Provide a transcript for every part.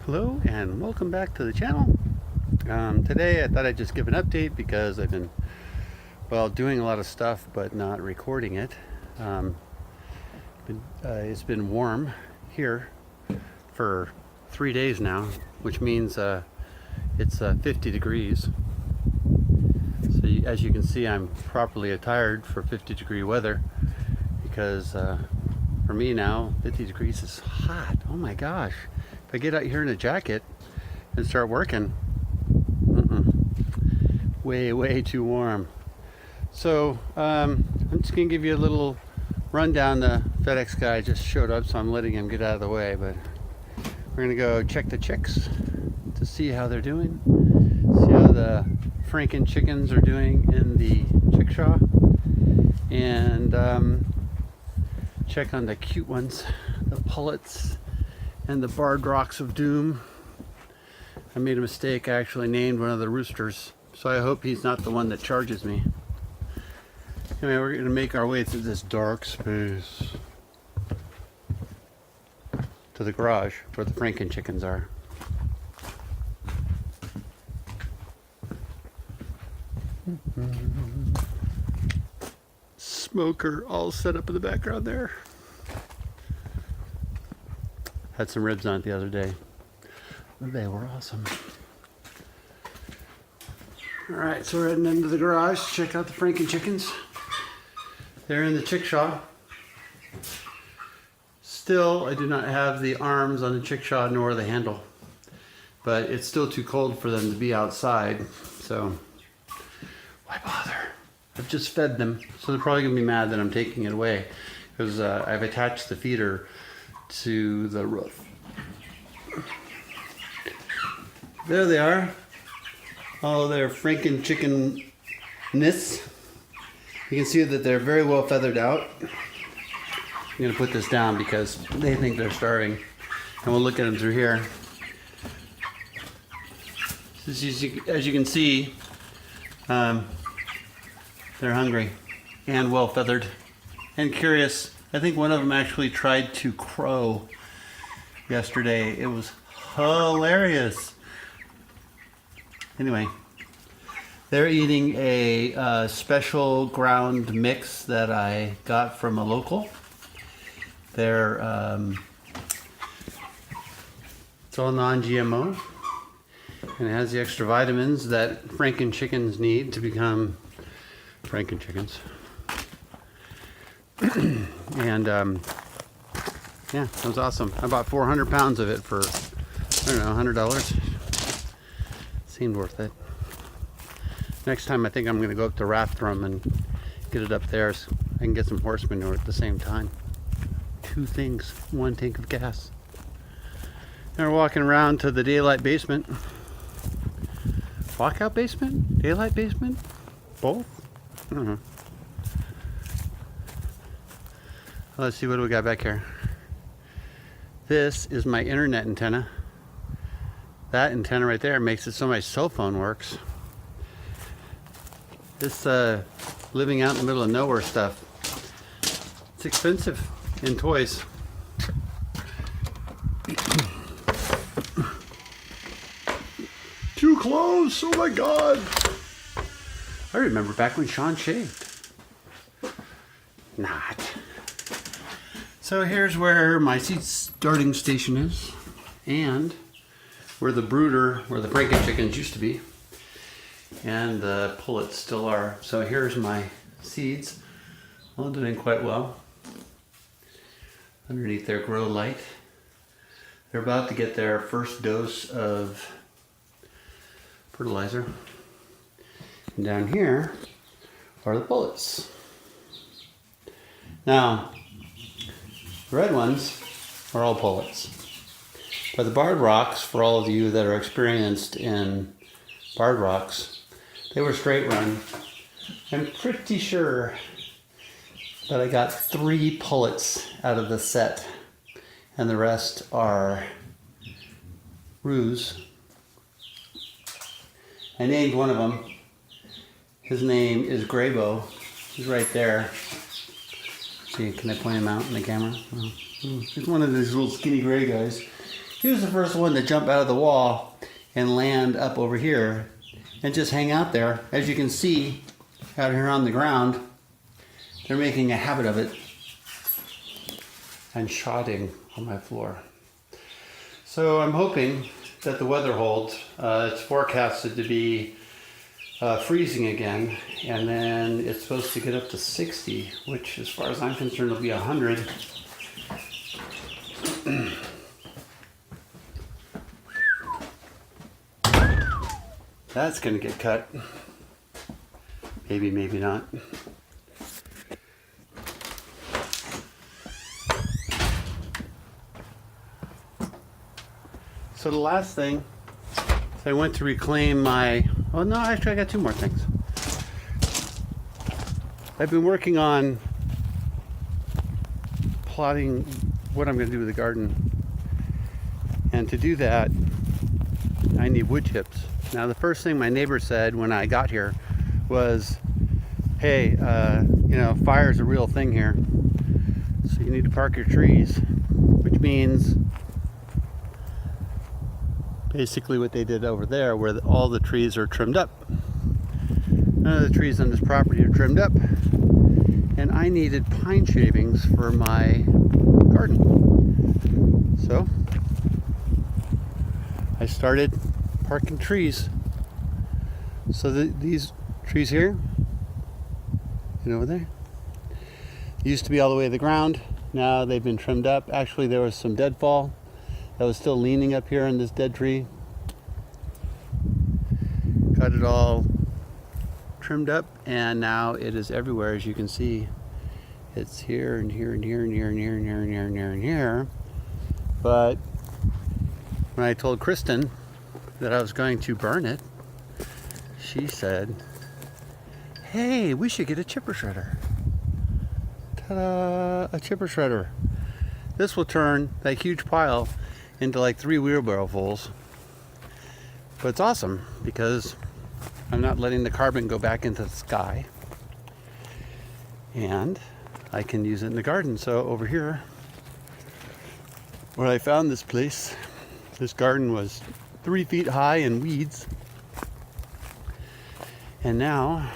Hello and welcome back to the channel. Today I thought I'd just give an update because I've been, doing a lot of stuff but not recording it. It's been warm here for 3 days now, which means it's 50 degrees. So as you can see, I'm properly attired for 50-degree weather because for me now 50 degrees is hot. Oh my gosh. If I get out here in a jacket and start working, way too warm. So I'm just gonna give you a little rundown. The FedEx guy just showed up, so I'm letting him get out of the way, but we're gonna go check the chicks to see how they're doing, see how the Franken chickens are doing in the chickshaw, and check on the cute ones, the pullets and the barred rocks of doom. I made a mistake. I actually named one of the roosters, so I hope he's not the one that charges me. Anyway, we're going to make our way through this dark space to the garage where the Franken chickens are. Smoker all set up in the background there. Had some ribs on it the other day. They were awesome. Alright, so we're heading into the garage to check out the Franken chickens. They're in the chickshaw. Still, I do not have the arms on the chickshaw nor the handle. But it's still too cold for them to be outside, so why bother? I've just fed them, so they're probably going to be mad that I'm taking it away because I've attached the feeder to the roof. There they are. All their Franken chicken-ness. You can see that they're very well feathered out. I'm going to put this down because they think they're starving. And we'll look at them through here. As you can see, they're hungry and well feathered and curious. I think one of them actually tried to crow yesterday. It was hilarious. Anyway, they're eating a special ground mix that I got from a local. They're it's all non-GMO, and it has the extra vitamins that Franken chickens need to become Franken chickens. And yeah, that was awesome. I bought 400 pounds of it for, I don't know, $100. Seemed worth it. Next time I think I'm going to go up to Rathdrum and get it up there so I can get some horse manure at the same time. Two things, one tank of gas. Now we're walking around to the daylight basement. Walkout basement? Daylight basement? Both? I don't know. Let's see, what do we got back here? This is my internet antenna. That antenna right there makes it so my cell phone works. This living out in the middle of nowhere stuff, it's expensive in toys. Too close, oh my God. I remember back when Shawn shaved. Not. So here's where my seed starting station is, and where the brooder, where the Franken chickens used to be, and the pullets still are. So here's my seeds, all doing quite well underneath their grow light. They're about to get their first dose of fertilizer. And down here are the pullets. Now, the red ones are all pullets. But the barred rocks, for all of you that are experienced in barred rocks, they were straight run. I'm pretty sure that I got 3 pullets out of the set, and the rest are roos. I named one of them. His name is Graybo. He's right there. See, can I point him out in the camera? Oh. He's one of these little skinny gray guys. She was the first one to jump out of the wall and land up over here and just hang out there. As you can see out here on the ground, they're making a habit of it and shotting on my floor. So I'm hoping that the weather holds. It's forecasted to be freezing again, and then it's supposed to get up to 60, which as far as I'm concerned will be 100. That's gonna get cut. Maybe, maybe not. So the last thing is I went to reclaim my, oh no, actually I got two more things. I've been working on plotting what I'm going to do with the garden. And to do that, I need wood chips. Now the first thing my neighbor said when I got here was, hey, you know, fire's a real thing here. So you need to park your trees, which means basically what they did over there where all the trees are trimmed up. None of the trees on this property are trimmed up. And I needed pine shavings for my garden. So I started parking trees. So these trees here, and over there, used to be all the way to the ground. Now they've been trimmed up. Actually, there was some deadfall that was still leaning up here in this dead tree. Got it all trimmed up, and now it is everywhere. As you can see, it's here and here and here and here and here and here and here and here and here. But when I told Kristen that I was going to burn it, she said, hey, we should get a chipper shredder. Ta-da, a chipper shredder. This will turn that huge pile into like 3 wheelbarrowfuls. But it's awesome because I'm not letting the carbon go back into the sky. And I can use it in the garden. So over here, where I found this place, this garden was 3 feet high in weeds. And now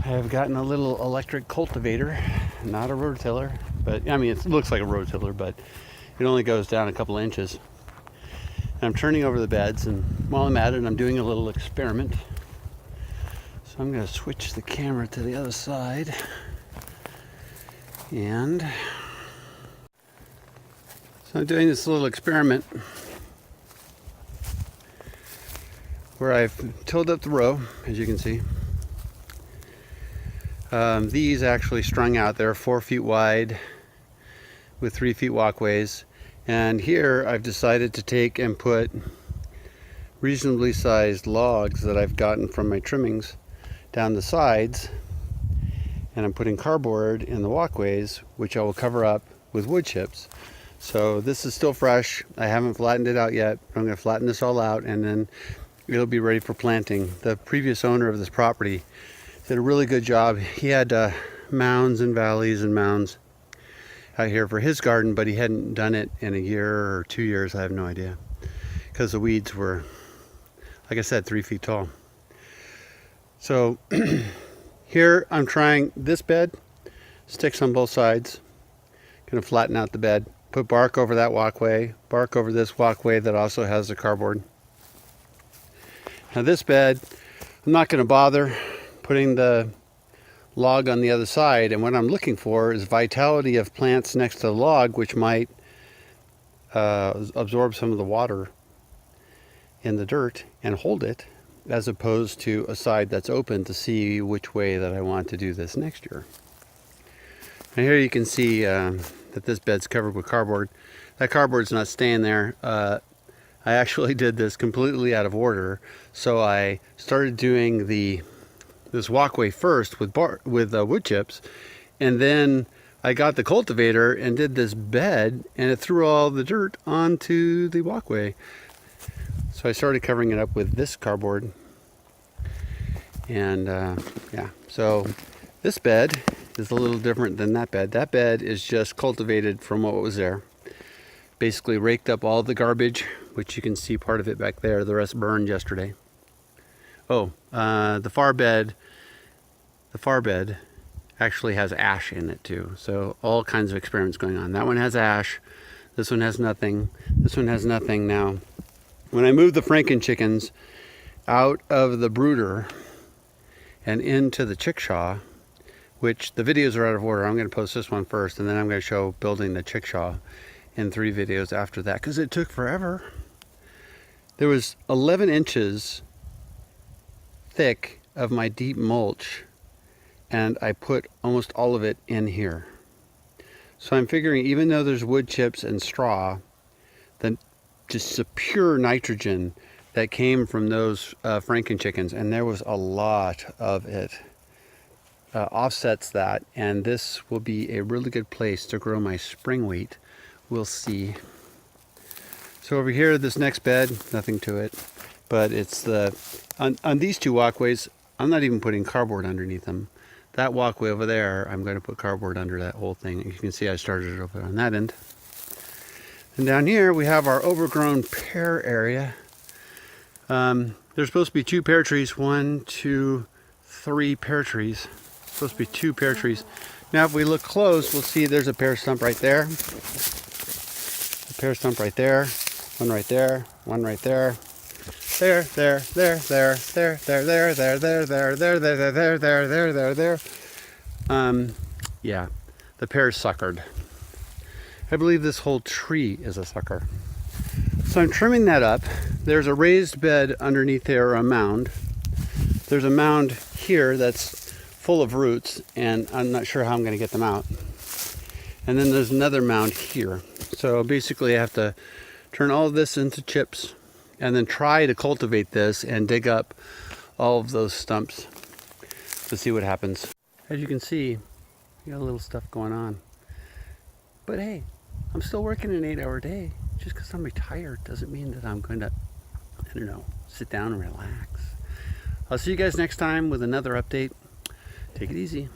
I have gotten a little electric cultivator, not a rototiller, but I mean, it looks like a rototiller, but it only goes down a couple inches. And I'm turning over the beds, and while I'm at it, I'm doing a little experiment. So I'm going to switch the camera to the other side. And so I'm doing this little experiment where I've tilled up the row, as you can see. These actually strung out. They're 4 feet wide with 3 feet walkways. And here I've decided to take and put reasonably sized logs that I've gotten from my trimmings down the sides. And I'm putting cardboard in the walkways, which I will cover up with wood chips. So this is still fresh. I haven't flattened it out yet. I'm going to flatten this all out, and then it'll be ready for planting. The previous owner of this property did a really good job. He had mounds and valleys and mounds out here for his garden, but he hadn't done it in a year or 2 years. I have no idea, because the weeds were, like I said, 3 feet tall. So here I'm trying this bed, sticks on both sides. Gonna flatten out the bed, put bark over that walkway, bark over this walkway that also has the cardboard. Now this bed, I'm not going to bother putting the log on the other side, and what I'm looking for is vitality of plants next to the log, which might absorb some of the water in the dirt and hold it, as opposed to a side that's open to see which way that I want to do this next year. Now here you can see that this bed's covered with cardboard. That cardboard's not staying there. I actually did this completely out of order. So I started doing this walkway first with wood chips, and then I got the cultivator and did this bed, and it threw all the dirt onto the walkway. So I started covering it up with this cardboard, and yeah. So this bed is a little different than that bed. That bed is just cultivated from what was there. basically raked up all the garbage, which you can see part of it back there. The rest burned yesterday. Oh, the far bed actually has ash in it too. So all kinds of experiments going on. That one has ash. This one has nothing. This one has nothing. Now, when I moved the Franken chickens out of the brooder and into the chickshaw, which the videos are out of order. I'm going to post this one first, and then I'm going to show building the chickshaw in 3 videos after that, because it took forever. There was 11 inches thick of my deep mulch, and I put almost all of it in here. So I'm figuring, even though there's wood chips and straw, then just the pure nitrogen that came from those Franken chickens, and there was a lot of it, offsets that, and this will be a really good place to grow my spring wheat. We'll see. So over here, this next bed, nothing to it, but it's on these 2 walkways, I'm not even putting cardboard underneath them. That walkway over there, I'm going to put cardboard under that whole thing. You can see I started it over on that end. And down here we have our overgrown pear area. There's supposed to be 2 pear trees, 1, 2, 3 pear trees. Supposed to be 2 pear trees. Now if we look close, we'll see there's a pear stump right there. A pear stump right there. One right there. One right there. There. Yeah, the pear's suckered. I believe this whole tree is a sucker. So I'm trimming that up. There's a raised bed underneath there, or a mound. There's a mound here that's full of roots, and I'm not sure how I'm going to get them out. And then there's another mound here. So basically I have to turn all of this into chips and then try to cultivate this and dig up all of those stumps to see what happens. As you can see, you got a little stuff going on. But hey, I'm still working an 8-hour day. Just because I'm retired doesn't mean that I'm going to, I don't know, sit down and relax. I'll see you guys next time with another update. Take it easy.